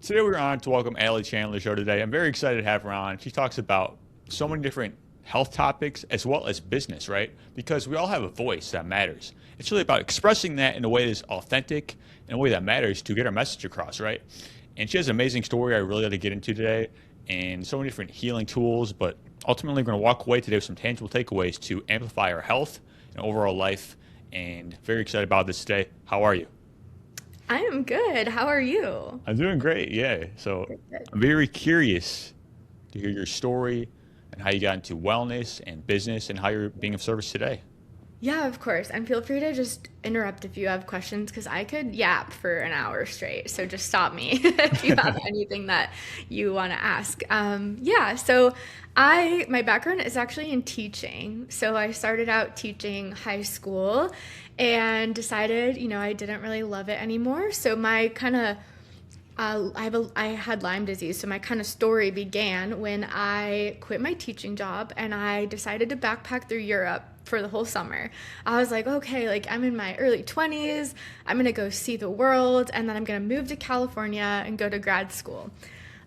Today we're on to welcome Allie Chandler show today. I'm very excited to have her on. She talks about so many different health topics as well as business, right? Because we all have a voice that matters. It's really about expressing that in a way that's authentic, in a way that matters to get our message across, right? And she has an amazing story I really like to get into today and so many different healing tools, but ultimately we're going to walk away today with some tangible takeaways to amplify our health and overall life. And very excited about this today. How are you? I am good. How are you? I'm doing great, yeah. So Good, good. I'm very curious to hear your story and how you got into wellness and business and how you're being of service today. Yeah, of course. And feel free to just interrupt if you have questions because I could yap for an hour straight. So just stop me if you have anything that you want to ask. Yeah, so my background is actually in teaching. So I started out teaching high school and decided, I didn't really love it anymore. So my kind of I had Lyme disease, so my kind of story began when I quit my teaching job and I decided to backpack through Europe for the whole summer. I was like, okay, like I'm in my early 20s, I'm gonna go see the world, and then I'm gonna move to California and go to grad school.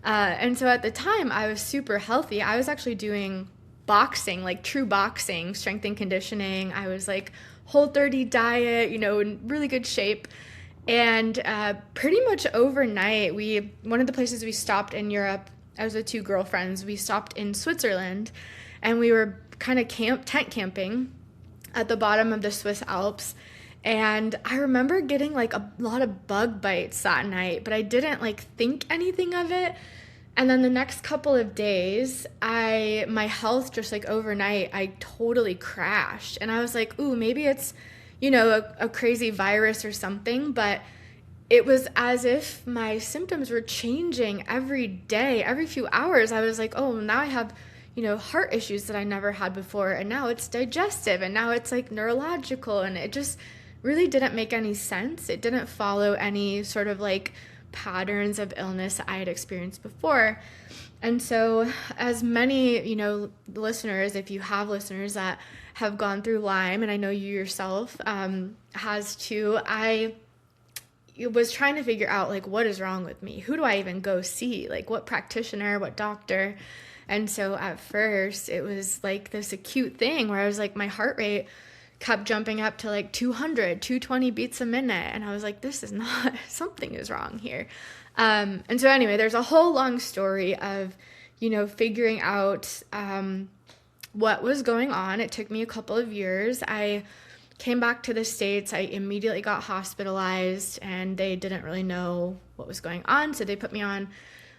And so at the time, I was super healthy. I was actually doing boxing, like true boxing, strength and conditioning. I was like Whole 30 diet, in really good shape. And pretty much overnight, one of the places we stopped in Europe, I was with two girlfriends, we stopped in Switzerland, and we were kind of tent camping at the bottom of the Swiss Alps. And I remember getting like a lot of bug bites that night, but I didn't like think anything of it. And then the next couple of days, my health just like overnight, I totally crashed. And I was like, ooh, maybe it's, a crazy virus or something. But it was as if my symptoms were changing every day, every few hours. I was like, oh, now I have, heart issues that I never had before. And now it's digestive. And now it's like neurological. And it just really didn't make any sense. It didn't follow any sort of like patterns of illness that I had experienced before. And so, as many, listeners, if you have listeners that have gone through Lyme, and I know you yourself has too, I was trying to figure out, like, what is wrong with me? Who do I even go see? Like, what practitioner, what doctor? And so, at first, it was like this acute thing where I was like, my heart rate kept jumping up to like 200, 220 beats a minute. And I was like, this is not, something is wrong here. And so anyway, there's a whole long story of, figuring out what was going on. It took me a couple of years. I came back to the States. I immediately got hospitalized and they didn't really know what was going on. So they put me on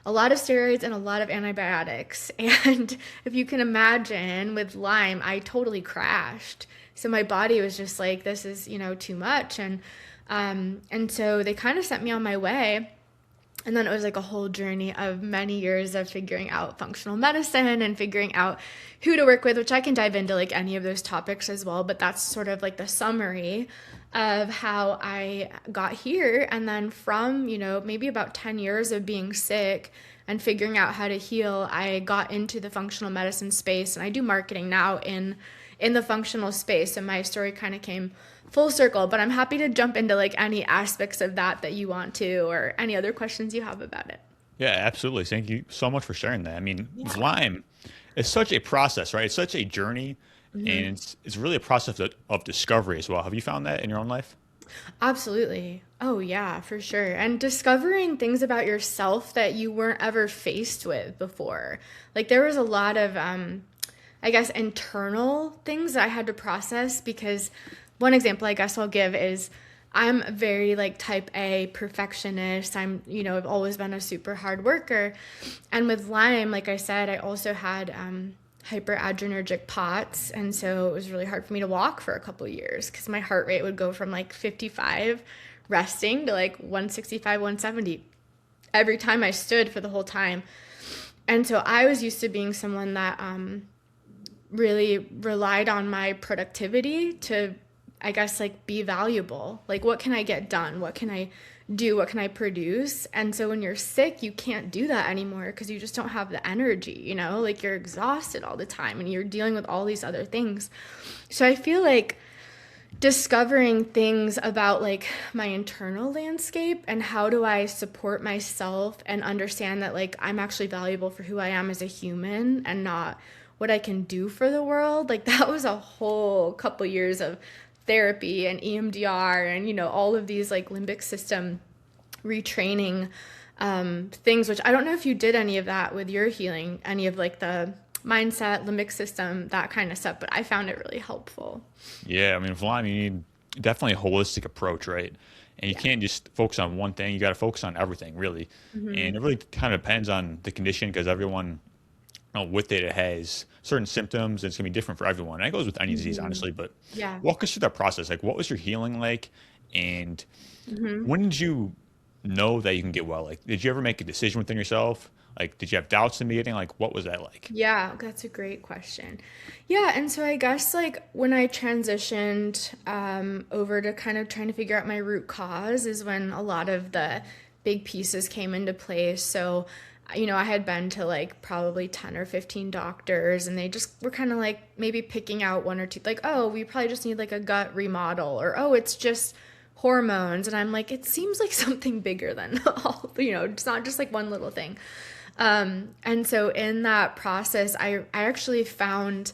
a lot of steroids and a lot of antibiotics. And if you can imagine with Lyme, I totally crashed. So my body was just like, this is, too much. And so they kind of sent me on my way. And then it was like a whole journey of many years of figuring out functional medicine and figuring out who to work with, which I can dive into like any of those topics as well. But that's sort of like the summary of how I got here. And then from, maybe about 10 years of being sick and figuring out how to heal, I got into the functional medicine space, and I do marketing now in the functional space. And my story kind of came full circle, but I'm happy to jump into like any aspects of that you want to, or any other questions you have about it. Yeah, absolutely. Thank you so much for sharing that. I mean, Yeah. Lyme is such a process, right? It's such a journey, and it's really a process of discovery as well. Have you found that in your own life? Absolutely. Oh, yeah, for sure. And discovering things about yourself that you weren't ever faced with before. Like there was a lot of, I guess, internal things that I had to process because one example I guess I'll give is I'm very like type A perfectionist. I've always been a super hard worker. And with Lyme, like I said, I also had hyperadrenergic POTS. And so it was really hard for me to walk for a couple of years because my heart rate would go from like 55 resting to like 165, 170 every time I stood for the whole time. And so I was used to being someone that really relied on my productivity to, I guess, like be valuable. Like, what can I get done? What can I do? What can I produce? And so when you're sick, you can't do that anymore because you just don't have the energy, like you're exhausted all the time and you're dealing with all these other things. So I feel like discovering things about like my internal landscape and how do I support myself and understand that like I'm actually valuable for who I am as a human and not what I can do for the world. Like that was a whole couple years of therapy and EMDR and all of these like limbic system retraining things, which I don't know if you did any of that with your healing, any of like the mindset, limbic system, that kind of stuff, but I found it really helpful. Yeah, I mean, with Lyme, you need definitely a holistic approach, right? And you Yeah. can't just focus on one thing. You got to focus on everything, really. Hmm. And it really kind of depends on the condition because everyone with it has certain symptoms and it's going to be different for everyone. And it goes with any disease, Hmm. honestly. But Yeah. walk us through that process. Like, what was your healing like? And when did you know that you can get well? Like, did you ever make a decision within yourself? Like, did you have doubts in the beginning? Like, what was that like? Yeah, that's a great question. Yeah, and so I guess like when I transitioned over to kind of trying to figure out my root cause is when a lot of the big pieces came into place. So, I had been to like probably 10 or 15 doctors, and they just were kind of like maybe picking out one or two, like, oh, we probably just need like a gut remodel, or oh, it's just hormones. And I'm like, it seems like something bigger than all, it's not just like one little thing. And so in that process, I actually found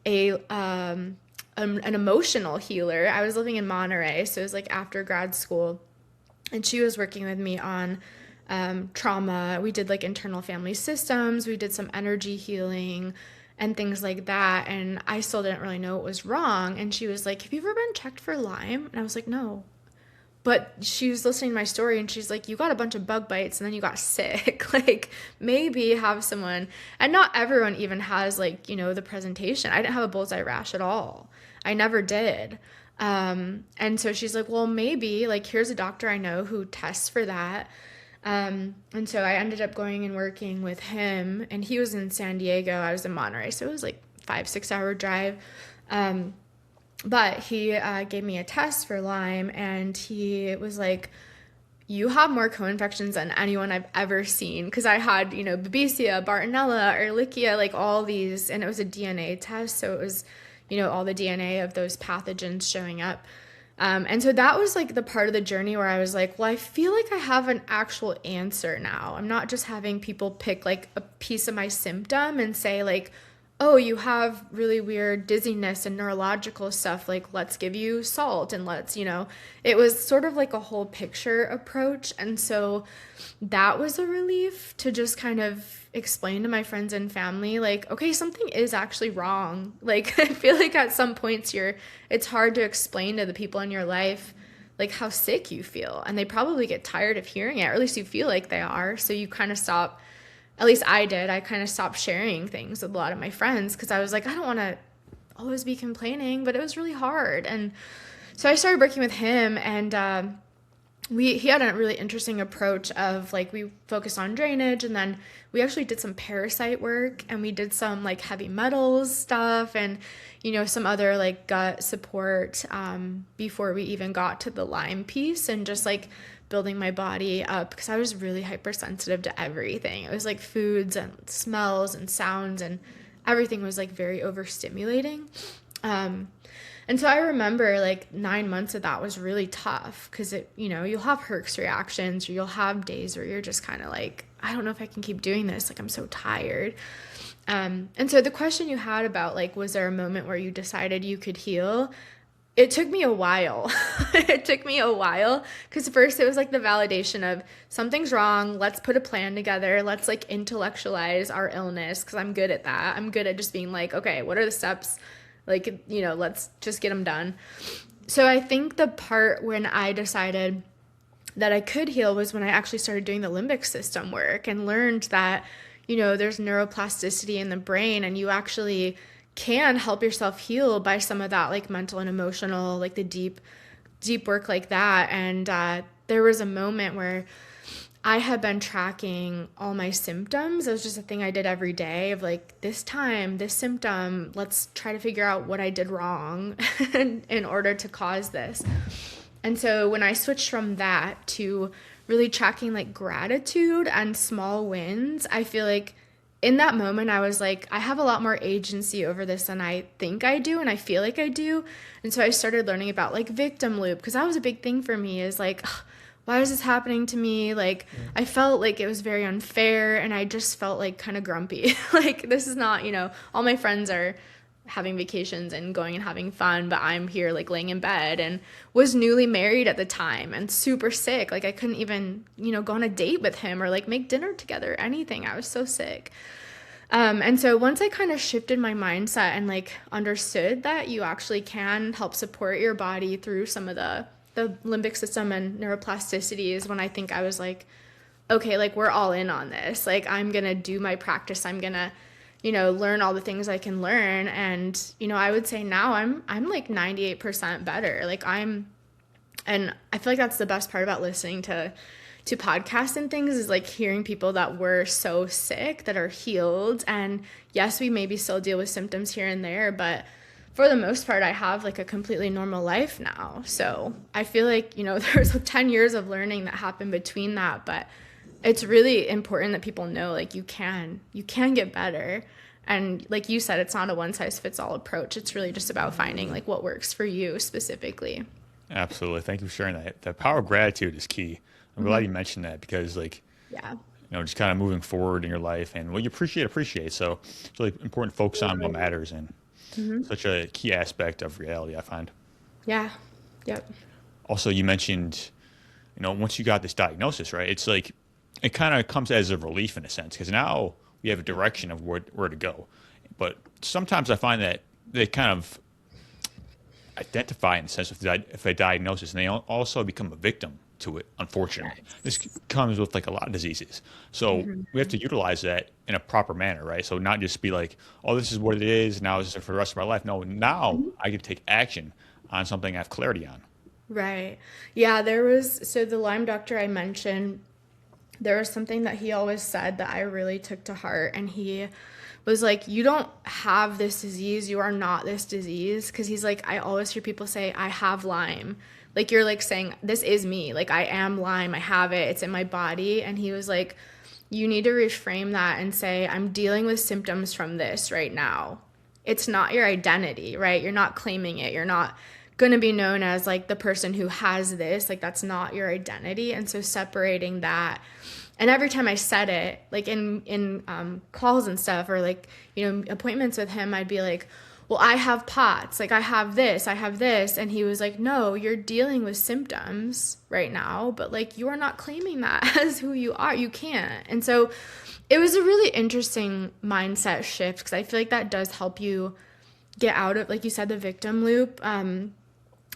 a an emotional healer. I was living in Monterey, so it was like after grad school, and she was working with me on trauma. We did like internal family systems. We did some energy healing and things like that. And I still didn't really know what was wrong. And she was like, "Have you ever been checked for Lyme?" And I was like, "No." But she was listening to my story and she's like, "You got a bunch of bug bites and then you got sick." Like, maybe have someone, and not everyone even has like, the presentation. I didn't have a bullseye rash at all. I never did. And so she's like, "Well, maybe, like, here's a doctor I know who tests for that." And so I ended up going and working with him, and he was in San Diego. I was in Monterey. So it was like 5-6 hour drive. But he gave me a test for Lyme, and he was like, "You have more co-infections than anyone I've ever seen." Because I had, Babesia, Bartonella, Ehrlichia, like all these, and it was a DNA test. So it was, all the DNA of those pathogens showing up. And so that was like the part of the journey where I was like, well, I feel like I have an actual answer now. I'm not just having people pick like a piece of my symptom and say like, "Oh, you have really weird dizziness and neurological stuff. Like, let's give you salt and it was sort of like a whole picture approach. And so that was a relief to just kind of explain to my friends and family, like, okay, something is actually wrong. Like, I feel like at some points it's hard to explain to the people in your life, like, how sick you feel. And they probably get tired of hearing it, or at least you feel like they are. So you kind of stop. At least I did. I kind of stopped sharing things with a lot of my friends because I was like, I don't want to always be complaining, but it was really hard. And so I started working with him, and he had a really interesting approach of like, we focused on drainage, and then we actually did some parasite work, and we did some like heavy metals stuff, and some other like gut support before we even got to the Lyme piece, and just like building my body up because I was really hypersensitive to everything. It was like foods and smells and sounds, and everything was like very overstimulating. And so I remember like 9 months of that was really tough because you'll have Herx reactions, or you'll have days where you're just kind of like, I don't know if I can keep doing this. Like, I'm so tired. And so the question you had about like, was there a moment where you decided you could heal? It took me a while. It took me a while because first it was like the validation of something's wrong. Let's put a plan together. Let's like intellectualize our illness because I'm good at that. I'm good at just being like, okay, what are the steps? Like, let's just get them done. So I think the part when I decided that I could heal was when I actually started doing the limbic system work and learned that, there's neuroplasticity in the brain, and you actually can help yourself heal by some of that like mental and emotional, like the deep work like that. And there was a moment where I had been tracking all my symptoms. It was just a thing I did every day of like, this time, this symptom, let's try to figure out what I did wrong in order to cause this. And so when I switched from that to really tracking like gratitude and small wins, I feel like in that moment, I was like, I have a lot more agency over this than I think I do, and I feel like I do. And so I started learning about like victim loop, because that was a big thing for me, is like, ugh, why is this happening to me? Like, I felt like it was very unfair, and I just felt like kind of grumpy. Like, this is not, all my friends are having vacations and going and having fun, but I'm here like laying in bed, and was newly married at the time and super sick. Like, I couldn't even, go on a date with him or like make dinner together, anything. I was so sick. And so once I kind of shifted my mindset and like understood that you actually can help support your body through some of the limbic system and neuroplasticity, is when I think I was like, okay, like we're all in on this. Like, I'm going to do my practice. I'm going to, learn all the things I can learn. And, I would say now I'm like 98% better. And I feel like that's the best part about listening to podcasts and things, is like hearing people that were so sick that are healed. And yes, we maybe still deal with symptoms here and there, but for the most part, I have like a completely normal life now. So I feel like, there's 10 years of learning that happened between that, but it's really important that people know, like, you can get better. And like you said, it's not a one size fits all approach. It's really just about finding like what works for you specifically. Absolutely. Thank you for sharing that. The power of gratitude is key. I'm glad you mentioned that, because like, Yeah. just kind of moving forward in your life, and what you appreciate. So it's really important to focus on what matters, and such a key aspect of reality, I find. Yeah. Yep. Also, you mentioned, once you got this diagnosis, right, it's like, it kind of comes as a relief in a sense, because now we have a direction of where to go. But sometimes I find that they kind of identify in a sense with a diagnosis, and they also become a victim to it, unfortunately. This comes with like a lot of diseases. So we have to utilize that in a proper manner, right? So not just be like, oh, this is what it is, now this is for the rest of my life. No, now I can take action on something I have clarity on. Right. Yeah, so the Lyme doctor I mentioned, there was something that he always said that I really took to heart. And he was like, you don't have this disease. You are not this disease. Because he's like, I always hear people say, I have Lyme. Like, you're like saying, this is me. Like, I am Lyme. I have it. It's in my body. And he was like, you need to reframe that and say, I'm dealing with symptoms from this right now. It's not your identity, right? You're not claiming it. You're not going to be known as like the person who has this. Like, that's not your identity. And so separating that. And every time I said it, like in calls and stuff, or like, appointments with him, I'd be like, well, I have POTS, like I have this. And he was like, no, you're dealing with symptoms right now, but like, you are not claiming that as who you are. You can't. And so it was a really interesting mindset shift, because I feel like that does help you get out of, like you said, the victim loop.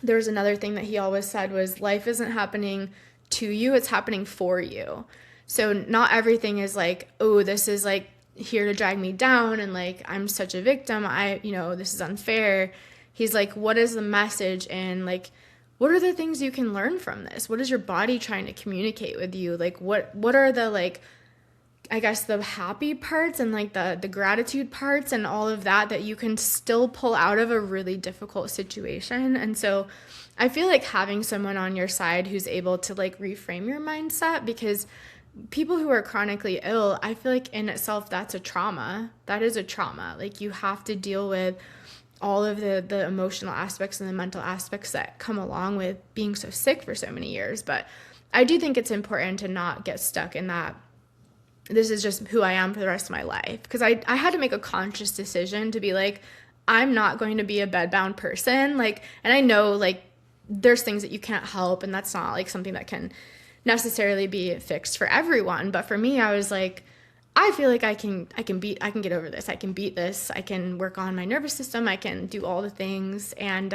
There's another thing that he always said was, life isn't happening to you, it's happening for you. So not everything is like, oh, this is like here to drag me down, and like, I'm such a victim. This is unfair. He's like, what is the message? And like, what are the things you can learn from this? What is your body trying to communicate with you? Like, what are the, like, I guess the happy parts and like the gratitude parts and all of that you can still pull out of a really difficult situation. And so I feel like having someone on your side who's able to like reframe your mindset, because people who are chronically ill, I feel like in itself, that's a trauma. That is a trauma. Like, you have to deal with all of the emotional aspects and the mental aspects that come along with being so sick for so many years. But I do think it's important to not get stuck in that this is just who I am for the rest of my life. Because I had to make a conscious decision to be like, I'm not going to be a bedbound person. Like, and I know like there's things that you can't help, and that's not like something that can necessarily be fixed for everyone. But for me, I was like, I feel like I can get over this. I can beat this. I can work on my nervous system. I can do all the things. And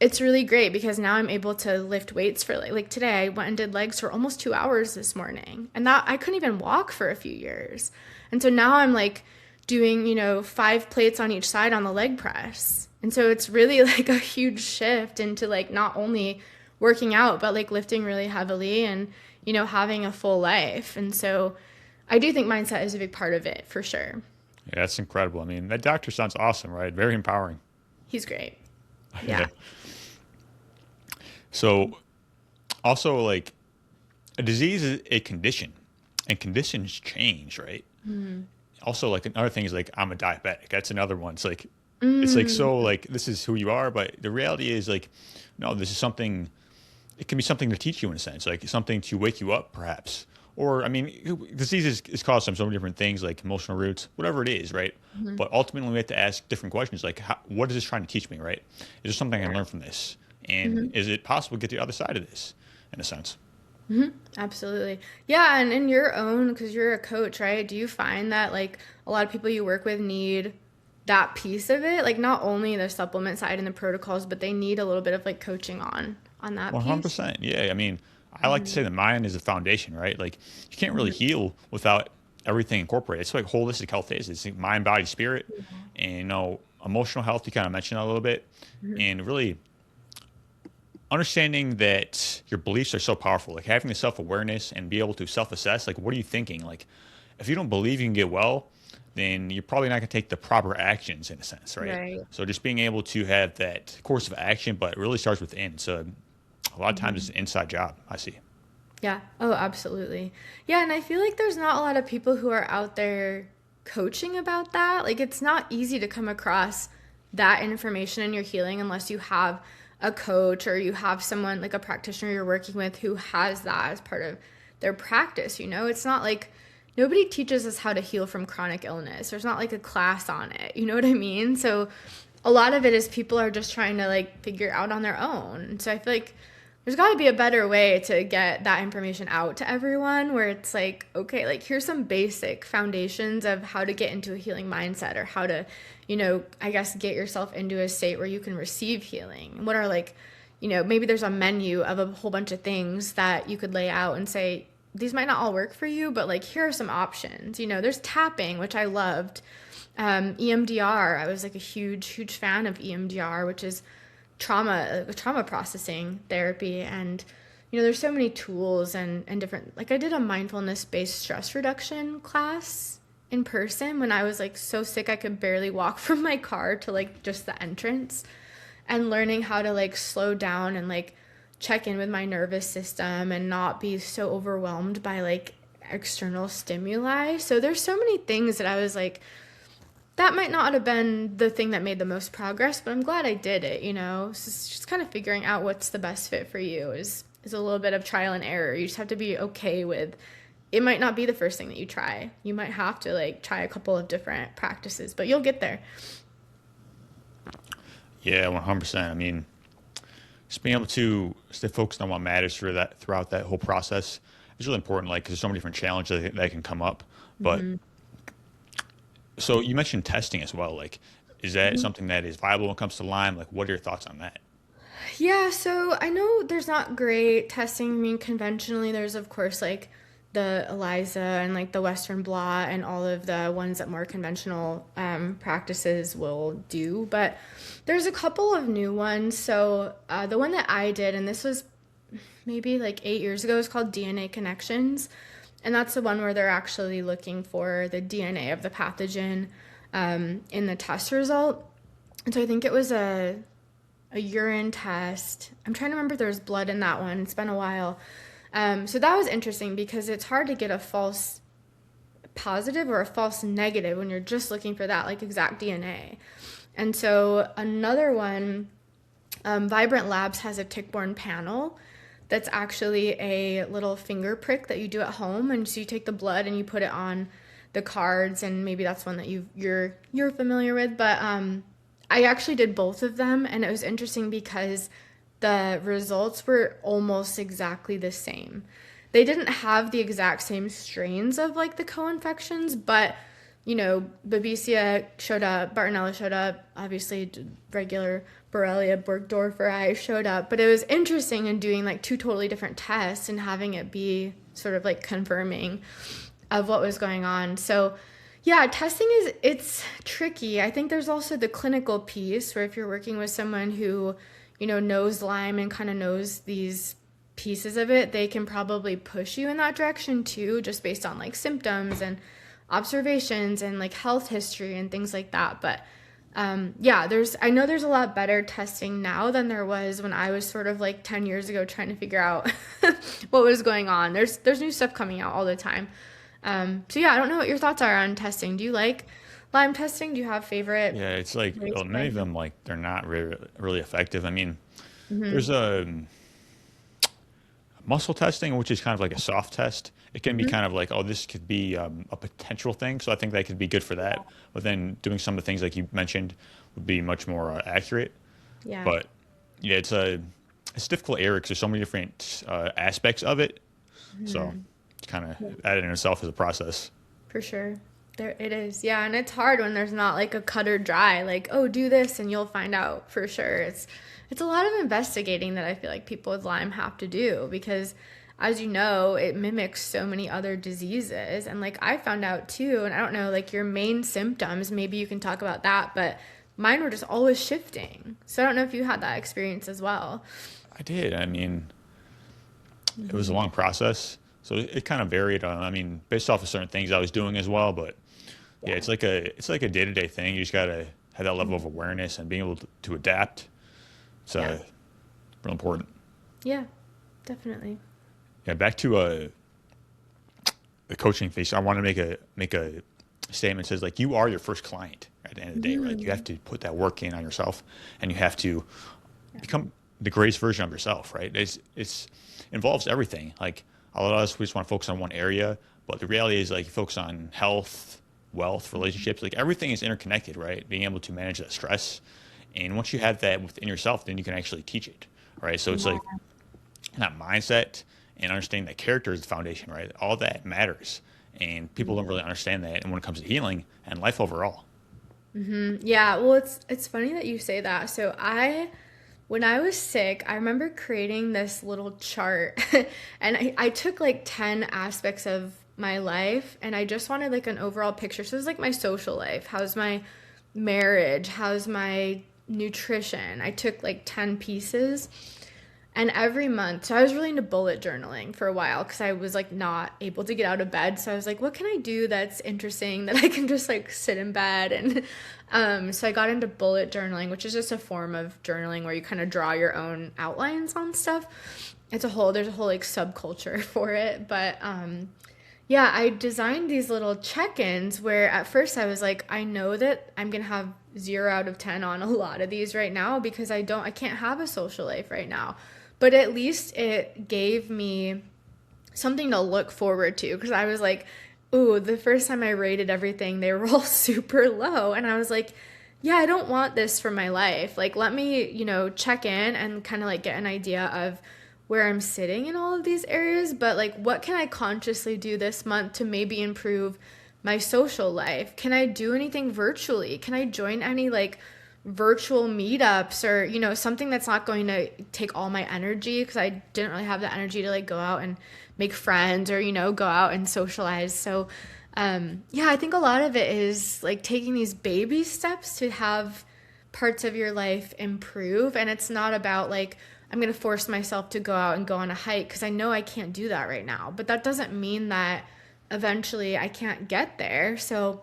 it's really great, because now I'm able to lift weights for like today. I went and did legs for almost 2 hours this morning, and that I couldn't even walk for a few years. And so now I'm like doing, 5 plates on each side on the leg press. And so it's really like a huge shift into like not only working out, but like lifting really heavily and, having a full life. And so I do think mindset is a big part of it, for sure. Yeah, that's incredible. I mean, that doctor sounds awesome, right? Very empowering. He's great. Yeah. So also, like, a disease is a condition, and conditions change, right? also like another thing is like I'm a diabetic. That's another one. It's like Mm, so like this is who you are, but the reality is like no, this is something. It can be something to teach you in a sense, like something to wake you up, perhaps. Or I mean, disease is caused from so many different things, like emotional roots, whatever it is, right? mhm. But ultimately, we have to ask different questions, like what is this trying to teach me, right? Is there something I can Yeah. learn from this, and Mhm. is it possible to get to the other side of this, in a sense? Mhm. Absolutely. Yeah, and in your own, because you're a coach, right? Do you find that like a lot of people you work with need that piece of it? Like not only the supplement side and the protocols, but they need a little bit of like coaching on that One hundred piece? percent. Yeah. I mean, I like to Hmm. say the mind is the foundation, right? Like you can't really Hmm. heal without everything incorporated. It's like holistic health is. It's like mind, body, spirit, Yeah. and emotional health. You kind of mentioned that a little bit, Hmm. and really understanding that your beliefs are so powerful. Like having the self awareness and be able to self assess. Like what are you thinking? Like if you don't believe you can get well, then you're probably not going to take the proper actions in a sense, right? Right. So just being able to have that course of action, but it really starts within. So a lot of times it's Mhm. an inside job. I see. Yeah. Oh, absolutely. Yeah, and I feel like there's not a lot of people who are out there coaching about that. Like it's not easy to come across that information in your healing unless you have a coach or you have someone like a practitioner you're working with who has that as part of their practice, you know? It's not like nobody teaches us how to heal from chronic illness. There's not like a class on it. You know what I mean? So a lot of it is people are just trying to like figure out on their own. So I feel like there's got to be a better way to get that information out to everyone where it's like, okay, like here's some basic foundations of how to get into a healing mindset or how to, I guess get yourself into a state where you can receive healing. What are like, maybe there's a menu of a whole bunch of things that you could lay out and say, these might not all work for you, but like here are some options. There's tapping, which I loved. EMDR, I was like a huge fan of EMDR, which is trauma processing therapy. And there's so many tools and different, like I did a mindfulness based stress reduction class in person when I was like so sick I could barely walk from my car to like just the entrance, and learning how to like slow down and like check in with my nervous system and not be so overwhelmed by like external stimuli. So there's so many things that I was like, that might not have been the thing that made the most progress, but I'm glad I did it. So it's just kind of figuring out what's the best fit for you is a little bit of trial and error. You just have to be okay with it might not be the first thing that you try. You might have to like try a couple of different practices, but you'll get there. Yeah, 100%. I mean, just being able to stay focused on what matters throughout that whole process is really important. Like, 'cause there's so many different challenges that can come up. But Hmm. so you mentioned testing as well. Like, is that Hmm. something that is viable when it comes to Lyme? Like, what are your thoughts on that? Yeah, so I know there's not great testing. I mean, conventionally, there's of course like the ELISA and like the Western blot and all of the ones that more conventional practices will do. But there's a couple of new ones. So the one that I did, and this was maybe like 8 years ago, is called DNA Connections. And that's the one where they're actually looking for the DNA of the pathogen in the test result. And so I think it was a urine test. I'm trying to remember if there was blood in that one. It's been a while. So that was interesting because it's hard to get a false positive or a false negative when you're just looking for that like exact DNA. And so another one, Vibrant Labs has a tick-borne panel that's actually a little finger prick that you do at home, and so you take the blood and you put it on the cards, and maybe that's one that you're familiar with. But I actually did both of them, and it was interesting because the results were almost exactly the same. They didn't have the exact same strains of like the co-infections, but Babesia showed up, Bartonella showed up, obviously regular Borrelia burgdorferi showed up, but it was interesting in doing like two totally different tests and having it be sort of like confirming of what was going on. So yeah, testing it's tricky. I think there's also the clinical piece where if you're working with someone who, knows Lyme and kind of knows these pieces of it, they can probably push you in that direction too, just based on like symptoms and observations and like health history and things like that. But yeah, I know there's a lot better testing now than there was when I was sort of like 10 years ago trying to figure out what was going on. There's new stuff coming out all the time. So yeah, I don't know what your thoughts are on testing. Do you like Lyme testing? Do you have favorite Yeah, it's like ways to many try? of them like they're not really effective. I mean, Hmm. there's a muscle testing, which is kind of like a soft test. It can be Hmm. kind of like, oh, this could be a potential thing. So I think that could be good for that. But then doing some of the things like you mentioned would be much more accurate. Yeah. But yeah, it's a difficult area because there's so many different aspects of it. So Hmm. it's kind of that in itself is a process. For sure. There it is. Yeah, and it's hard when there's not like a cut or dry, like, oh, do this and you'll find out for sure. It's a lot of investigating that I feel like people with Lyme have to do because as you know, it mimics so many other diseases. And like I found out too, and I don't know, like your main symptoms, maybe you can talk about that, but mine were just always shifting. So I don't know if you had that experience as well. I did. I mean, it was a Hmm. long process. So it kind of varied on, I mean, based off of certain things I was doing as well. But yeah, Yeah. it's like a day-to-day thing. You just gotta have that level of awareness and being able to adapt. It's Yeah. real important. Yeah, definitely. Yeah, back to the coaching phase. I want to make a statement that says like you are your first client at the end of the day, right? You have Mhm. to put that work in on yourself, and you have to Yeah. become the greatest version of yourself, right? It's involves everything. Like a lot of us, we just want to focus on one area, but the reality is like you focus on health, wealth, relationships. Like everything is interconnected, right? Being able to manage that stress, and once you have that within yourself, then you can actually teach it, right? So it's like Yeah. that mindset and understanding that character is the foundation, right? All that matters, and people don't really understand that. And when it comes to healing and life overall, Yeah, well, it's funny that you say that. So when I was sick, I remember creating this little chart, and I took like 10 aspects of my life, and I just wanted like an overall picture. So it was like my social life, how's my marriage, how's my nutrition. I took like 10 pieces, and every month, so I was really into bullet journaling for a while because I was like not able to get out of bed. So I was like, what can I do that's interesting that I can just like sit in bed? And so I got into bullet journaling, which is just a form of journaling where you kind of draw your own outlines on stuff. There's a whole like subculture for it. But yeah, I designed these little check ins where at first I was like, I know that I'm going to have 0 out of 10 on a lot of these right now because I can't have a social life right now. But at least it gave me something to look forward to because I was like, ooh, the first time I rated everything, they were all super low. And I was like, yeah, I don't want this for my life. Like, let me, check in and kind of like get an idea of where I'm sitting in all of these areas. But like, what can I consciously do this month to maybe improve my social life? Can I do anything virtually? Can I join any like virtual meetups or something that's not going to take all my energy because I didn't really have the energy to like go out and make friends or go out and socialize. So yeah, I think a lot of it is like taking these baby steps to have parts of your life improve, and it's not about like I'm going to force myself to go out and go on a hike because I know I can't do that right now, but that doesn't mean that eventually I can't get there. So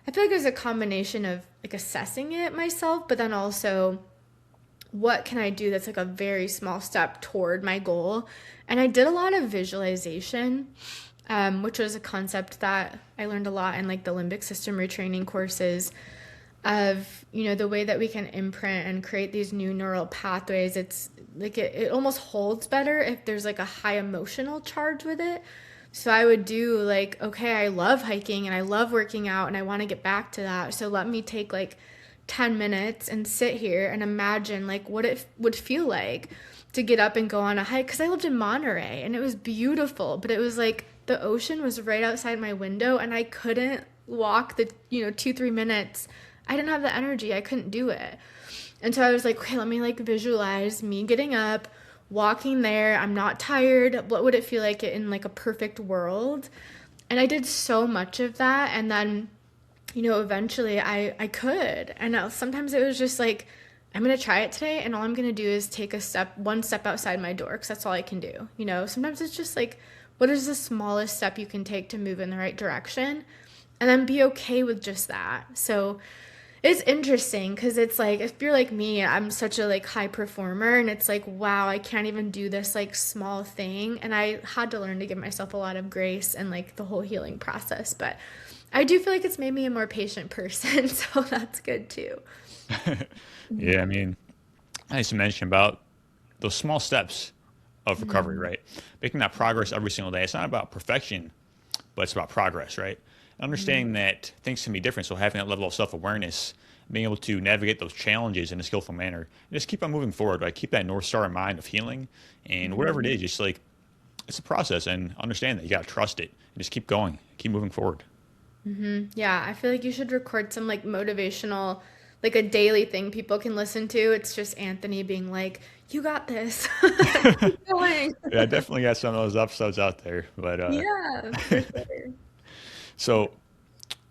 I feel like there's a combination of like assessing it myself, but then also what can I do that's like a very small step toward my goal. And I did a lot of visualization, which was a concept that I learned a lot in like the limbic system retraining courses of the way that we can imprint and create these new neural pathways. It's like it almost holds better if there's like a high emotional charge with it. So I would do like, okay, I love hiking and I love working out and I want to get back to that. So let me take like 10 minutes and sit here and imagine like what it would feel like to get up and go on a hike. Because I lived in Monterey and it was beautiful, but it was like the ocean was right outside my window and I couldn't walk the 2-3 minutes. I didn't have the energy. I couldn't do it. And so I was like, okay, let me like visualize me getting up, walking there. I'm not tired. What would it feel like in like a perfect world? And I did so much of that. And then, eventually I could. And sometimes it was just like, I'm going to try it today. And all I'm going to do is take one step outside my door because that's all I can do. Sometimes it's just like, what is the smallest step you can take to move in the right direction? And then be okay with just that. So, It's interesting because it's like if you're like me, I'm such a like high performer and it's like wow, I can't even do this like small thing and I had to learn to give myself a lot of grace and like the whole healing process, but I do feel like it's made me a more patient person, so that's good too. Yeah, I mean, I used to mention about those small steps of recovery, Mm-hmm. right? Making that progress every single day. It's not about perfection, but it's about progress, right? And understanding that things can be different. So having that level of self-awareness, being able to navigate those challenges in a skillful manner, and just keep on moving forward, right? Keep that North Star in mind of healing and whatever it Mm-hmm. is, just like it's a process and understand that you got to trust it and just keep going, keep moving forward. Yeah, I feel like you should record some like motivational, like a daily thing people can listen to. It's just Anthony being like, "You got this. Keep going." Yeah, I definitely got some of those episodes out there. But Yeah, for sure. so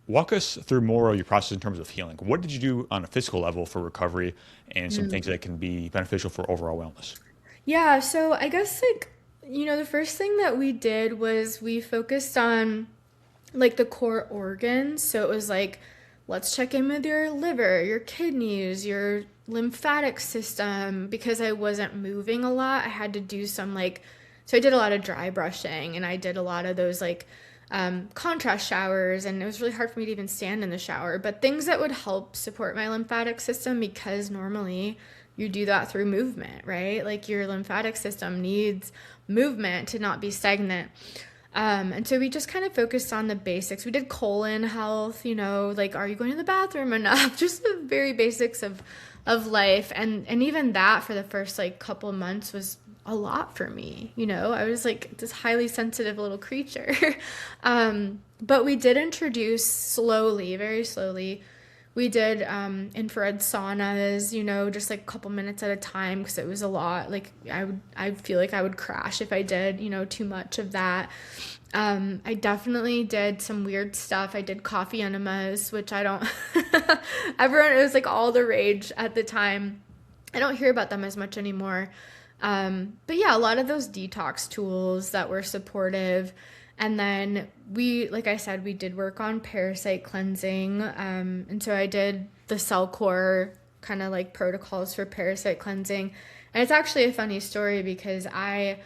walk us through more of your process in terms of healing. What did you do on a physical level for recovery and some things that can be beneficial for overall wellness? Yeah, so I guess like, the first thing that we did was we focused on like the core organs. So it was like, let's check in with your liver, your kidneys, your lymphatic system. Because I wasn't moving a lot, I had to do some like, so I did a lot of dry brushing and I did a lot of those like contrast showers. And it was really hard for me to even stand in the shower, but things that would help support my lymphatic system because normally you do that through movement, right? Like your lymphatic system needs movement to not be stagnant. And so we just kind of focused on the basics. We did colon health, like are you going to the bathroom enough? Just the very basics of life. And even that for the first like couple months was a lot for me. I was like this highly sensitive little creature. But we did introduce slowly, very slowly. We did infrared saunas, just like a couple minutes at a time because it was a lot. Like I feel like I would crash if I did, too much of that. I definitely did some weird stuff. I did coffee enemas, which I don't. Everyone, it was like all the rage at the time. I don't hear about them as much anymore. But yeah, a lot of those detox tools that were supportive. And then like I said, we did work on parasite cleansing. And so I did the cell core kind of like protocols for parasite cleansing. And it's actually a funny story because I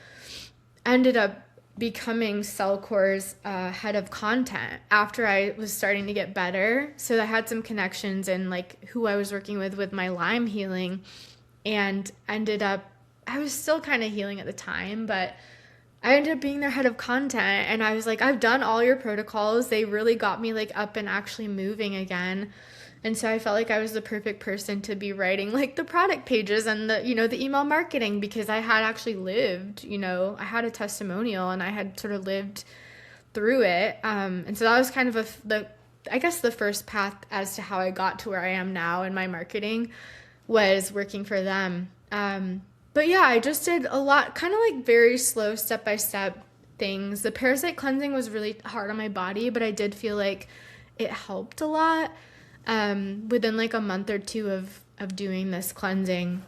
ended up becoming Cellcore's head of content after I was starting to get better. So I had some connections in like who I was working with my Lyme healing, and ended up I was still kind of healing at the time, but I ended up being their head of content and I was like, I've done all your protocols. They really got me like up and actually moving again. And so I felt like I was the perfect person to be writing like the product pages and the email marketing because I had actually lived, I had a testimonial and I had sort of lived through it. And so that was kind of I guess the first path as to how I got to where I am now in my marketing was working for them. But yeah, I just did a lot, kind of like very slow step by step things. The parasite cleansing was really hard on my body, but I did feel like it helped a lot. Within like a month or two of doing this cleansing,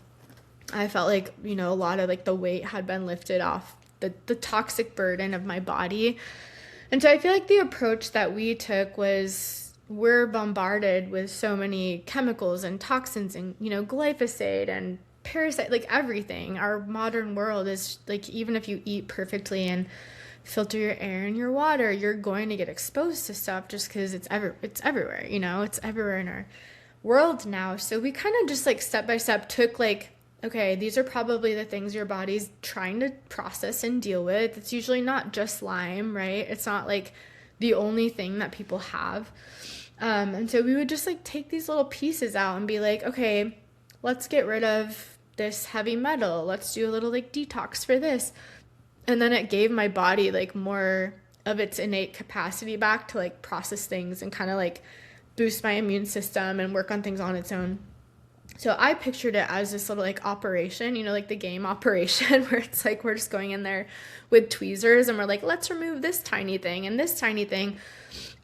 I felt like, a lot of like the weight had been lifted off the toxic burden of my body. And so I feel like the approach that we took was we're bombarded with so many chemicals and toxins and, glyphosate and parasite, like everything. Our modern world is like, even if you eat perfectly and filter your air and your water, you're going to get exposed to stuff just because it's everywhere, it's everywhere in our world now. So we kind of just like step by step took like, okay, these are probably the things your body's trying to process and deal with. It's usually not just Lyme, right? It's not like the only thing that people have. And so we would just like take these little pieces out and be like, okay, let's get rid of this heavy metal. Let's do a little like detox for this. And then it gave my body like more of its innate capacity back to like process things and kind of like boost my immune system and work on things on its own. So I pictured it as this little like operation, like the game Operation, where it's like we're just going in there with tweezers and we're like, let's remove this tiny thing and this tiny thing.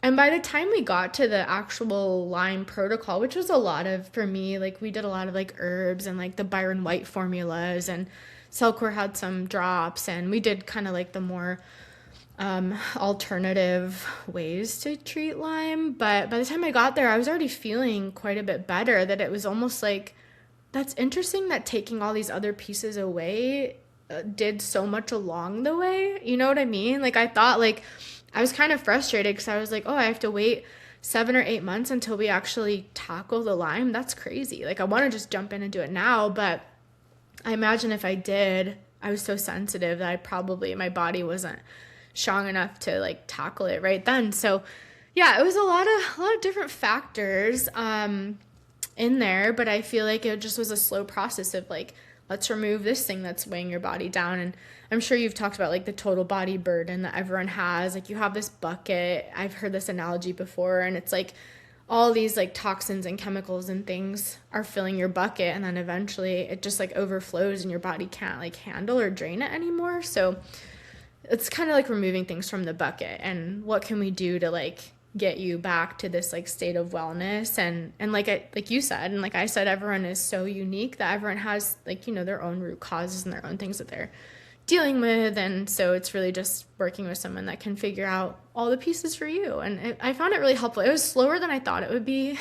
And by the time we got to the actual Lyme protocol, which was a lot of, for me, like we did a lot of like herbs and like the Byron White formulas, and Cellcore had some drops, and we did kind of like the more alternative ways to treat Lyme. But by the time I got there, I was already feeling quite a bit better, that it was almost like, that's interesting that taking all these other pieces away did so much along the way. You know what I mean? Like, I thought, like, I was kind of frustrated because I was like, oh, I have to wait 7 or 8 months until we actually tackle the Lyme. That's crazy. Like, I want to just jump in and do it now. But I imagine if I did, I was so sensitive that my body wasn't strong enough to like tackle it right then. So yeah, it was a lot of different factors in there, but I feel like it just was a slow process of like, let's remove this thing that's weighing your body down. And I'm sure you've talked about like the total body burden that everyone has. Like, you have this bucket. I've heard this analogy before, and it's like all these like toxins and chemicals and things are filling your bucket, and then eventually it just like overflows and your body can't like handle or drain it anymore. So it's kind of like removing things from the bucket, and what can we do to like get you back to this like state of wellness. And like you said, and like I said, everyone is so unique that everyone has like, you know, their own root causes and their own things that they're dealing with. And so it's really just working with someone that can figure out all the pieces for you. And I found it really helpful. It was slower than I thought it would be,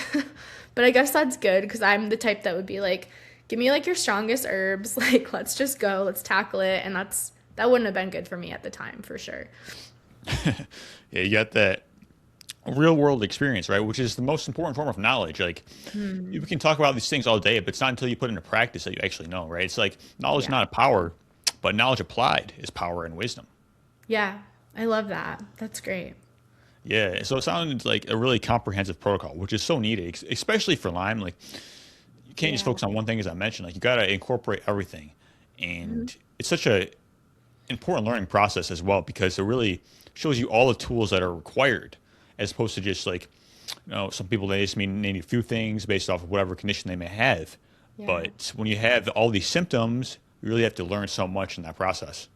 but I guess that's good, because I'm the type that would be like, give me like your strongest herbs, like let's just go, let's tackle it. And that wouldn't have been good for me at the time, for sure. Yeah, you got that real world experience, right? Which is the most important form of knowledge. Like, you can talk about these things all day, but it's not until you put into practice that you actually know, right? It's like knowledge is Yeah. not a power, but knowledge applied is power and wisdom. Yeah. I love that. That's great. Yeah, so it sounded like a really comprehensive protocol, which is so needed, especially for Lyme. Like, you can't just Yeah. focus on one thing, as I mentioned. Like, you got to incorporate everything, and it's such a important learning process as well, because it really shows you all the tools that are required, as opposed to just like, some people, they just mean they need a few things based off of whatever condition they may have. Yeah. But when you have all these symptoms, you really have to learn so much in that process.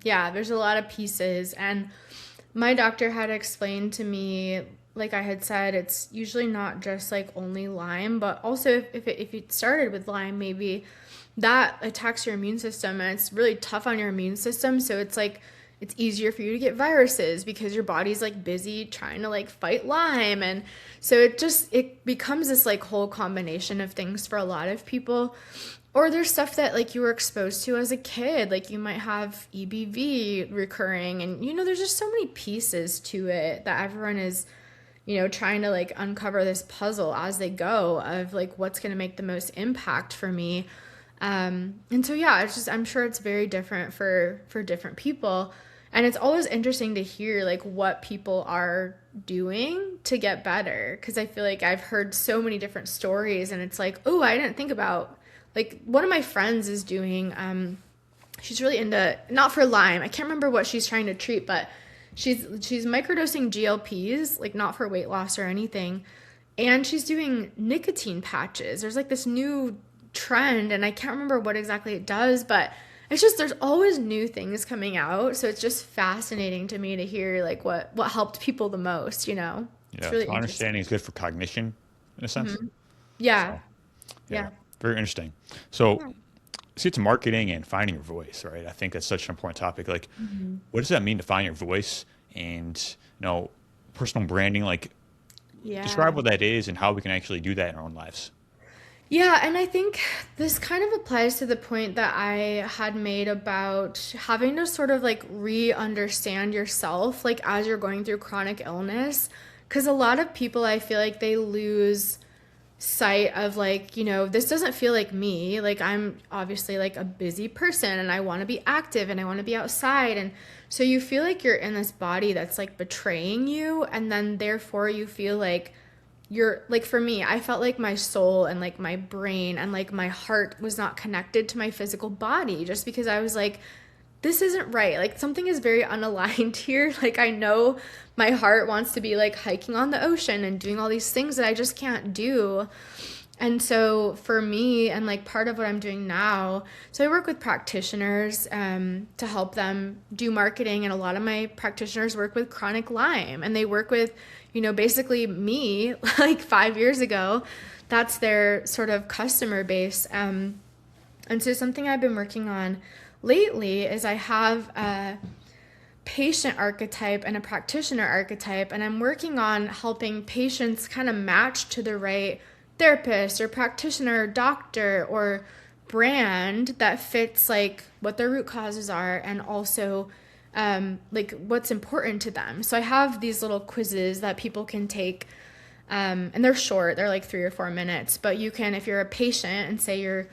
Yeah, there's a lot of pieces. And my doctor had explained to me, like I had said, it's usually not just like only Lyme, but also if it started with Lyme, maybe that attacks your immune system, and it's really tough on your immune system. So it's like, it's easier for you to get viruses because your body's like busy trying to like fight Lyme. And so it becomes this like whole combination of things for a lot of people. Or there's stuff that like you were exposed to as a kid, like you might have EBV recurring, and you know, there's just so many pieces to it that everyone is, you know, trying to like uncover this puzzle as they go of like what's going to make the most impact for me. And so yeah, it's just, I'm sure it's very different for different people, and it's always interesting to hear like what people are doing to get better, because I feel like I've heard so many different stories, and it's like, oh, I didn't think about, like, one of my friends is doing she's really into, not for Lyme, I can't remember what she's trying to treat, but she's microdosing GLPs, like not for weight loss or anything, and she's doing nicotine patches. There's like this new trend, and I can't remember what exactly it does, but it's just, there's always new things coming out, so it's just fascinating to me to hear like what helped people the most, you know. It's Yeah, really so interesting. understanding is good for cognition, in a sense. Yeah. So, yeah, Yeah. very interesting. So, let's get to marketing and finding your voice, right? I think that's such an important topic. Like, what does that mean to find your voice, and, personal branding? Like, Yeah. describe what that is and how we can actually do that in our own lives. Yeah, and I think this kind of applies to the point that I had made about having to sort of like re-understand yourself, like as you're going through chronic illness. Because a lot of people, I feel like they lose sight of like, you know, this doesn't feel like me. Like, I'm obviously like a busy person, and I want to be active, and I want to be outside. And so you feel like you're in this body that's like betraying you. And then therefore you feel like you're like, for me, I felt like my soul and like my brain and like my heart was not connected to my physical body, just because I was like, this isn't right. Like, something is very unaligned here. Like, I know my heart wants to be like hiking on the ocean and doing all these things that I just can't do. And so for me, and like part of what I'm doing now, so I work with practitioners to help them do marketing. And a lot of my practitioners work with chronic Lyme, and they work with, you know, basically me like 5 years ago. That's their sort of customer base. And so something I've been working on lately is I have patient archetype and a practitioner archetype, and I'm working on helping patients kind of match to the right therapist or practitioner or doctor or brand that fits like what their root causes are, and also like what's important to them. So I have these little quizzes that people can take, and they're short, they're like 3 or 4 minutes, but you can, if you're a patient and say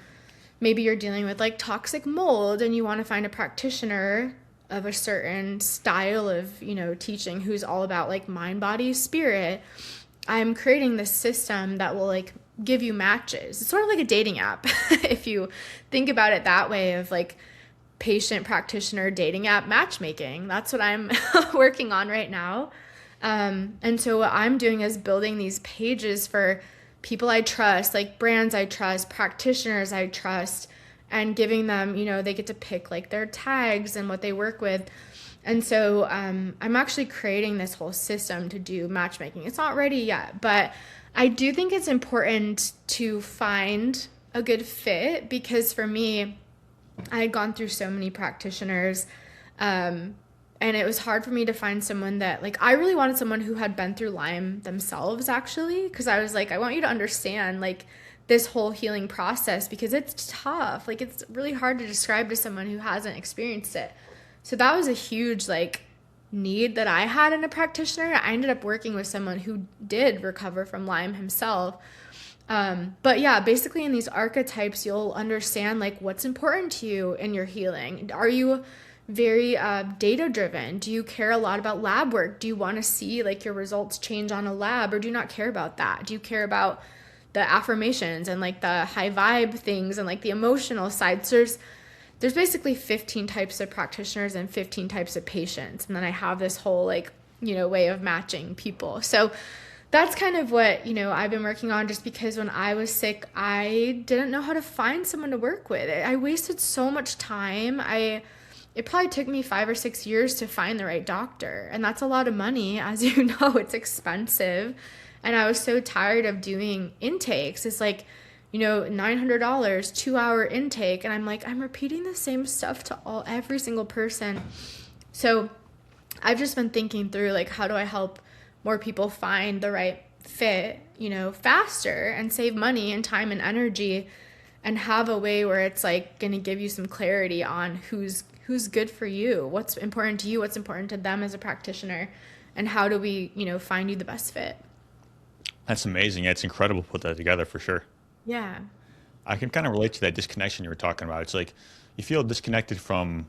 maybe you're dealing with like toxic mold and you want to find a practitioner of a certain style of, teaching who's all about like mind, body, spirit, I'm creating this system that will like give you matches. It's sort of like a dating app if you think about it that way, of like patient practitioner dating app matchmaking. That's what I'm working on right now. And so what I'm doing is building these pages for people I trust, like brands I trust, practitioners I trust, and giving them, they get to pick like their tags and what they work with. And so I'm actually creating this whole system to do matchmaking. It's not ready yet, but I do think it's important to find a good fit, because for me, I had gone through so many practitioners, and it was hard for me to find someone that, like, I really wanted someone who had been through Lyme themselves, actually, because I was like, I want you to understand, like, this whole healing process, because it's tough. Like, it's really hard to describe to someone who hasn't experienced it. So that was a huge, like, need that I had in a practitioner. I ended up working with someone who did recover from Lyme himself. But yeah, basically in these archetypes, you'll understand like what's important to you in your healing. Are you very data driven? Do you care a lot about lab work? Do you want to see like your results change on a lab, or do you not care about that? Do you care about the affirmations and like the high vibe things and like the emotional side? So there's basically 15 types of practitioners and 15 types of patients. And then I have this whole like, way of matching people. So that's kind of what, I've been working on, just because when I was sick, I didn't know how to find someone to work with. I wasted so much time. It probably took me 5 or 6 years to find the right doctor. And that's a lot of money. As you know, it's expensive. And I was so tired of doing intakes. It's like, $900, 2-hour intake. And I'm like, I'm repeating the same stuff to every single person. So I've just been thinking through, like, how do I help more people find the right fit, faster, and save money and time and energy, and have a way where it's like going to give you some clarity on who's good for you, what's important to you, what's important to them as a practitioner, and how do we, find you the best fit. That's amazing. It's incredible to put that together for sure. Yeah. I can kind of relate to that disconnection you were talking about. It's like you feel disconnected from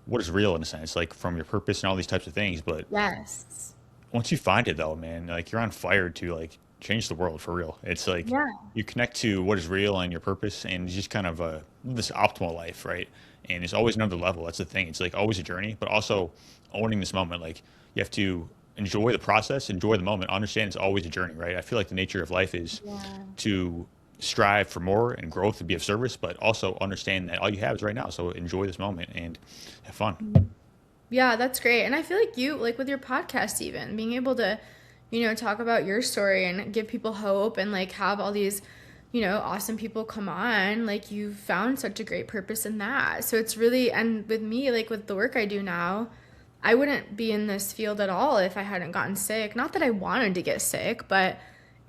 what is real, in a sense, like from your purpose and all these types of things. But Yes. once you find it though, man, like you're on fire to like change the world for real. It's like Yeah. you connect to what is real and your purpose, and it's just kind of this optimal life, right? And it's always another level. That's the thing. It's like always a journey, but also owning this moment. Like you have to enjoy the process, enjoy the moment, understand it's always a journey, right? I feel like the nature of life is Yeah. to strive for more and growth and be of service, but also understand that all you have is right now. So enjoy this moment and have fun. Yeah, that's great. And I feel like you, like with your podcast, even being able to, talk about your story and give people hope, and like have all these, awesome people come on, like you found such a great purpose in that. So it's really, and with me, like with the work I do now, I wouldn't be in this field at all if I hadn't gotten sick. Not that I wanted to get sick, but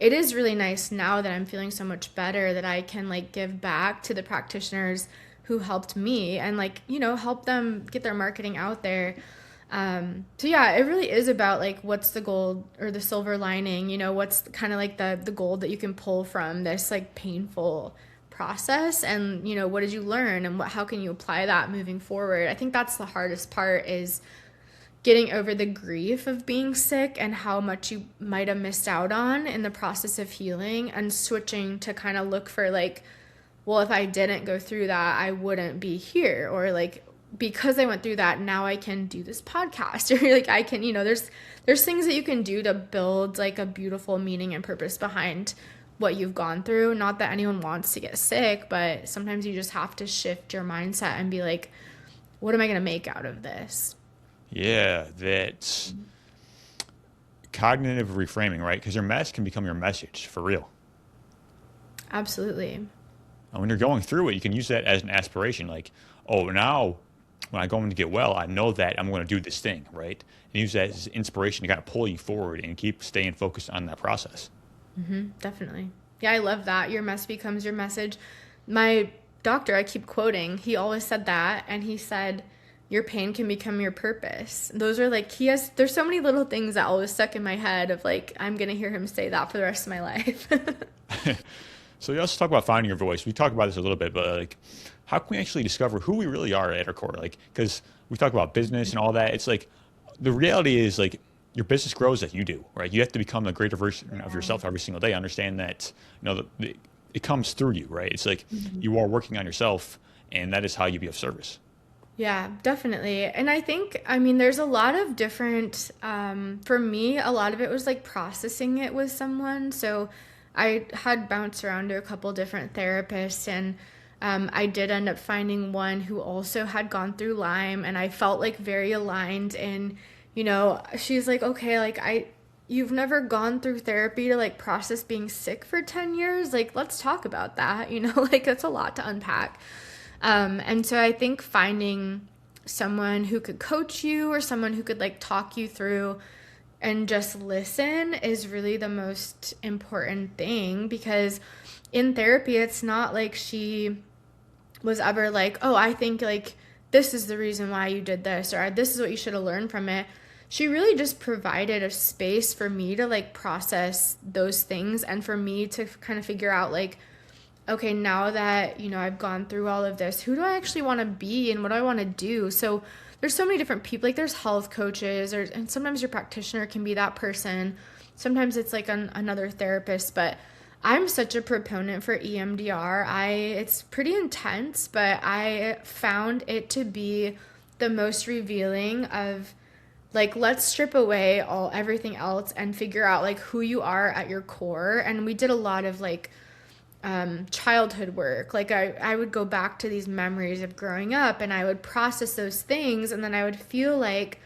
it is really nice now that I'm feeling so much better that I can like give back to the practitioners who helped me, and like, help them get their marketing out there. So yeah, it really is about like what's the gold or the silver lining, what's kind of like the gold that you can pull from this like painful process, and what did you learn, and how can you apply that moving forward. I think that's the hardest part, is getting over the grief of being sick and how much you might have missed out on in the process of healing, and switching to kind of look for like, well, if I didn't go through that, I wouldn't be here. Or like, because I went through that, now I can do this podcast. Or like I can, there's things that you can do to build like a beautiful meaning and purpose behind what you've gone through. Not that anyone wants to get sick, but sometimes you just have to shift your mindset and be like, what am I going to make out of this? Yeah, that's cognitive reframing, right? Because your mess can become your message for real. Absolutely. And when you're going through it, you can use that as an aspiration. Like, oh, now when I go in to get well, I know that I'm going to do this thing, right? And use that as inspiration to kind of pull you forward and keep staying focused on that process. Definitely. Yeah, I love that. Your mess becomes your message. My doctor, I keep quoting, he always said that. And he said, your pain can become your purpose. Those are like, there's so many little things that always stuck in my head of like, I'm going to hear him say that for the rest of my life. So you also talk about finding your voice. We talked about this a little bit, but like, how can we actually discover who we really are at our core? Like, because we talk about business and all that. It's like the reality is like your business grows as you do, right? You have to become a greater version of yourself every single day. Understand that it comes through you, right? It's like you are working on yourself, and that is how you be of service. Yeah, definitely. And I think, I mean, there's a lot of different, for me, a lot of it was like processing it with someone. So I had bounced around to a couple different therapists, and I did end up finding one who also had gone through Lyme, and I felt like very aligned in, she's like, okay, like you've never gone through therapy to like process being sick for 10 years. Like, let's talk about that, like that's a lot to unpack. And so I think finding someone who could coach you or someone who could like talk you through and just listen is really the most important thing, because in therapy, it's not like she was ever like, oh, I think like this is the reason why you did this, or this is what you should have learned from it. She really just provided a space for me to like process those things and for me to kind of figure out like, okay, now that, I've gone through all of this, who do I actually want to be and what do I want to do? So there's so many different people, like there's health coaches, and sometimes your practitioner can be that person. Sometimes it's like another therapist, but I'm such a proponent for EMDR. It's pretty intense, but I found it to be the most revealing of like, let's strip away everything else and figure out like who you are at your core. And we did a lot of like childhood work. Like I would go back to these memories of growing up and I would process those things, and then I would feel like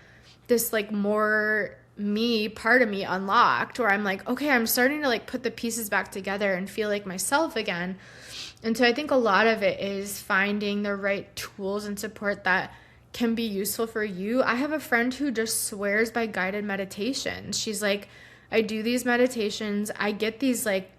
this like more me part of me unlocked, where I'm like, okay, I'm starting to like put the pieces back together and feel like myself again. And so I think a lot of it is finding the right tools and support that can be useful for you. I have a friend who just swears by guided meditations. She's like, I do these meditations, I get these like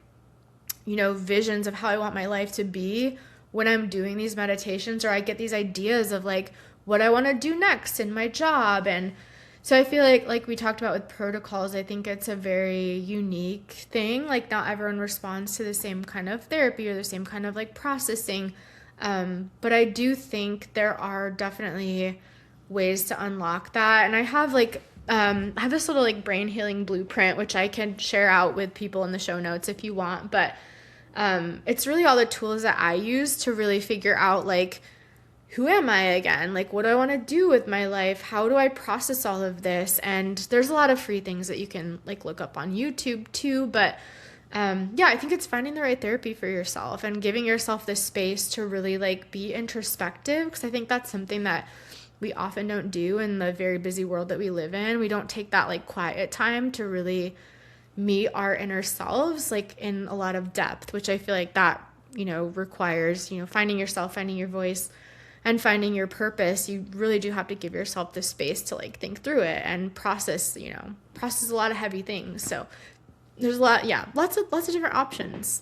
visions of how I want my life to be when I'm doing these meditations, or I get these ideas of like what I want to do next in my job. And so I feel like we talked about with protocols, I think it's a very unique thing. Like not everyone responds to the same kind of therapy or the same kind of like processing. But I do think there are definitely ways to unlock that. And I have this little like brain healing blueprint, which I can share out with people in the show notes if you want. But it's really all the tools that I use to really figure out like, who am I again? Like, what do I want to do with my life? How do I process all of this? And there's a lot of free things that you can like look up on YouTube too. But yeah, I think it's finding the right therapy for yourself and giving yourself the space to really like be introspective, because I think that's something that we often don't do in the very busy world that we live in. We don't take that like quiet time to really meet our inner selves like in a lot of depth, which I feel like that, requires, finding yourself, finding your voice, and finding your purpose. You really do have to give yourself the space to like think through it and process a lot of heavy things. So there's lots of different options.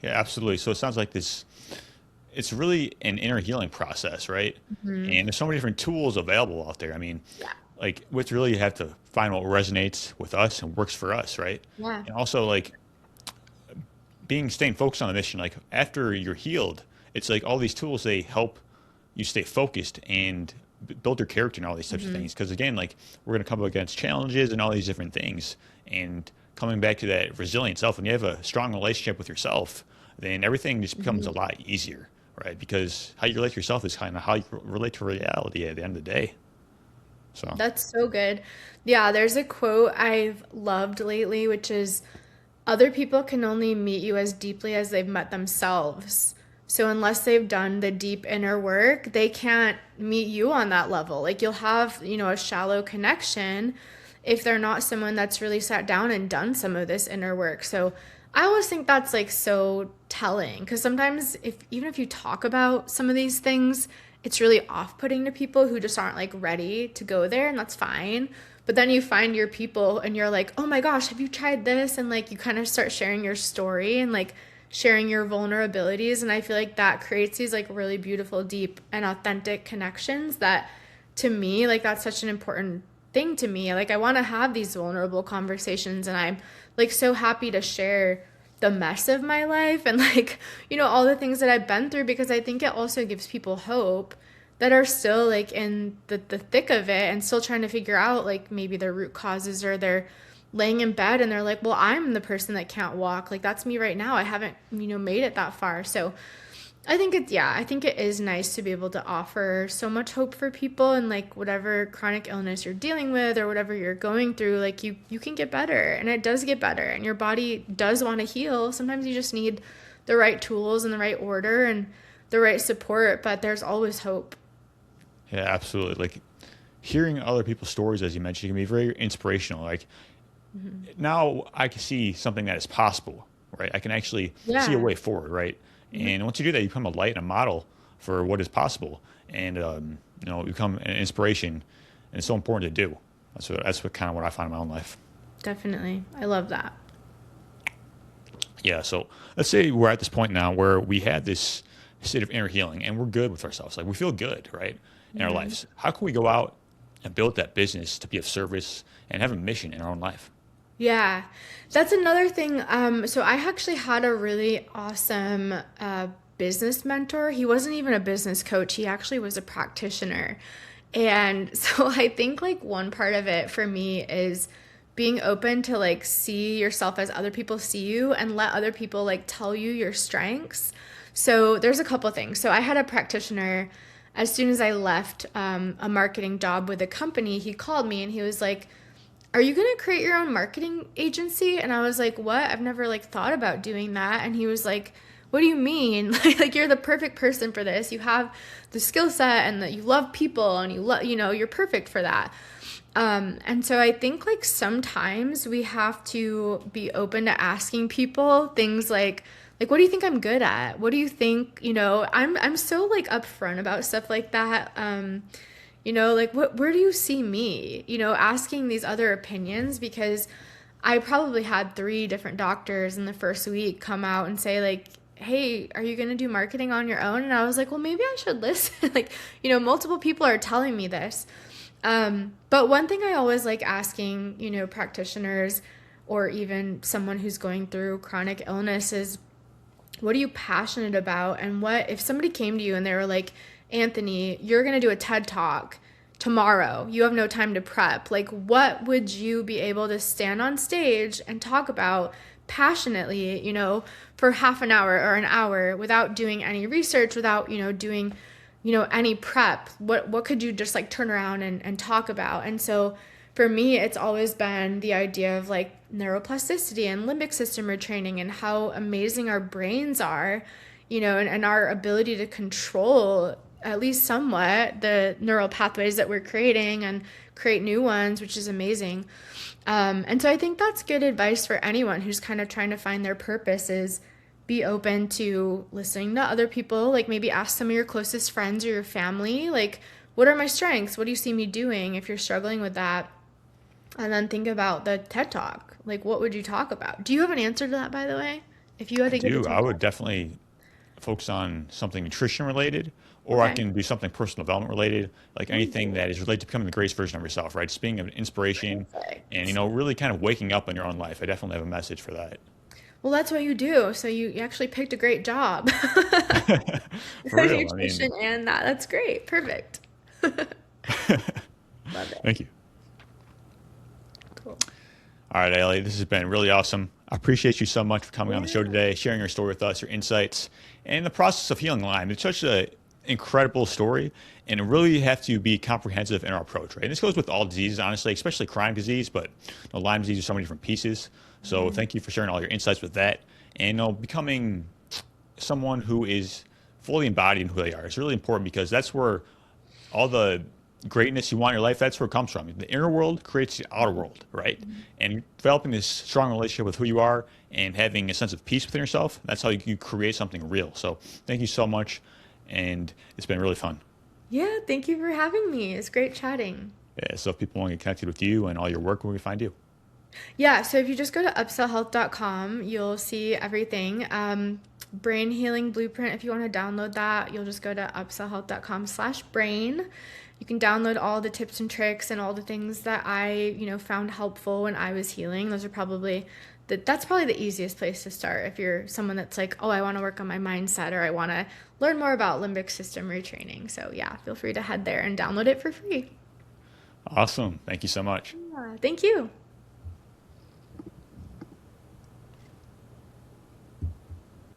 Yeah, absolutely. So it sounds like it's really an inner healing process, right? And there's so many different tools available out there. I mean, like what's really you have to find what resonates with us and works for us, right? Yeah. And also like staying focused on the mission. Like after you're healed, it's like all these tools, they help you stay focused and build your character and all these types of things. Because again, like we're going to come up against challenges and all these different things, and coming back to that resilient self, when you have a strong relationship with yourself, then everything just becomes a lot easier, right? Because how you relate to yourself is kind of how you relate to reality at the end of the day. So That's so good. Yeah, there's a quote I've loved lately, which is, other people can only meet you as deeply as they've met themselves. So unless they've done the deep inner work, they can't meet you on that level. Like you'll have, a shallow connection if they're not someone that's really sat down and done some of this inner work. So I always think that's like so telling, because sometimes even if you talk about some of these things, it's really off-putting to people who just aren't like ready to go there, and that's fine. But then you find your people and you're like, oh my gosh, have you tried this? And like you kind of start sharing your story and like sharing your vulnerabilities. And I feel like that creates these like really beautiful, deep, and authentic connections that, to me, like that's such an important thing to me. Like I want to have these vulnerable conversations, and I'm like so happy to share the mess of my life and like, all the things that I've been through, because I think it also gives people hope that are still like in the thick of it and still trying to figure out like maybe their root causes, or they're laying in bed and they're like, well, I'm the person that can't walk. Like that's me right now. I haven't, made it that far. So I think it is nice to be able to offer so much hope for people, and like whatever chronic illness you're dealing with or whatever you're going through, like you can get better, and it does get better, and your body does want to heal. Sometimes you just need the right tools and the right order and the right support, but there's always hope. Yeah, absolutely. Like hearing other people's stories, as you mentioned, can be very inspirational. Like now I can see something that is possible, right? I can actually see a Yeah. way forward, right? And once you do that, you become a light and a model for what is possible, and become an inspiration. And it's so important to do. That's what kind of what I find in my own life. Definitely. I love that. Yeah. So let's say we're at this point now where we had this state of inner healing, and we're good with ourselves. Like we feel good, right, in our lives. How can we go out and build that business to be of service and have a mission in our own life? Yeah, that's another thing. So I actually had a really awesome business mentor. He wasn't even a business coach. He actually was a practitioner. And so I think like one part of it for me is being open to like see yourself as other people see you, and let other people like tell you your strengths. So there's a couple things. So I had a practitioner. As soon as I left a marketing job with a company, he called me and he was like, are you going to create your own marketing agency? And I was like, what? I've never like thought about doing that. And he was like, what do you mean? Like you're the perfect person for this. You have the skill set, and that you love people, and you love, you're perfect for that. And so I think like sometimes we have to be open to asking people things like, what do you think I'm good at? What do you think, I'm so like upfront about stuff like that. Like where do you see me? Asking these other opinions, because I probably had 3 different doctors in the first week come out and say like, hey, are you going to do marketing on your own? And I was like, well, maybe I should listen. Like, multiple people are telling me this. But one thing I always like asking, practitioners, or even someone who's going through chronic illness, is what are you passionate about? And what if somebody came to you and they were like, Anthony, you're going to do a TED Talk tomorrow. You have no time to prep. Like, what would you be able to stand on stage and talk about passionately, for half an hour or an hour, without doing any research, without, doing, any prep? What could you just like turn around and talk about? And so for me, it's always been the idea of like neuroplasticity and limbic system retraining, and how amazing our brains are, and our ability to control at least somewhat the neural pathways that we're creating and create new ones, which is amazing. And so I think that's good advice for anyone who's kind of trying to find their purpose, is be open to listening to other people. Like maybe ask some of your closest friends or your family, like, what are my strengths? What do you see me doing if you're struggling with that? And then think about the TED Talk. Like, what would you talk about? Do you have an answer to that, by the way? If you had I to give a do. I TED would Talk? definitely focus on something nutrition related, or I Okay. can do something personal development related, like anything that is related to becoming the greatest version of yourself, right? Just being an inspiration, and Perfect. really kind of waking up in your own life. I definitely have a message for that. Well, that's what you do. So you actually picked a great job. For So real. I mean, nutrition and that. That's great. Perfect. Love it. thank you. Cool. All right, Allie, this has been really awesome. I appreciate you so much for coming on the show Yeah. today, sharing your story with us, your insights, and the process of healing Lyme. It's such an incredible story, and it really have to be comprehensive in our approach, right? And this goes with all diseases, honestly, especially chronic disease, but Lyme disease is so many different pieces. So thank you for sharing all your insights with that, and becoming someone who is fully embodied in who they are. It's really important, because that's where all the greatness you want in your life, that's where it comes from. The inner world creates the outer world, right? And developing this strong relationship with who you are and having a sense of peace within yourself, that's how you create something real. So thank you so much. And it's been really fun. Yeah, thank you for having me. It's great chatting. Yeah, so if people want to get connected with you and all your work, where can we find you? Yeah, so if you just go to upsellhealth.com, you'll see everything. Brain Healing Blueprint, if you want to download that, you'll just go to upsellhealth.com/brain. You can download all the tips and tricks and all the things that I found helpful when I was healing. Those are probably that's probably the easiest place to start if you're someone that's like, oh, I want to work on my mindset or I want to learn more about limbic system retraining. So yeah, feel free to head there and download it for free. Awesome. Thank you so much. Yeah, thank you.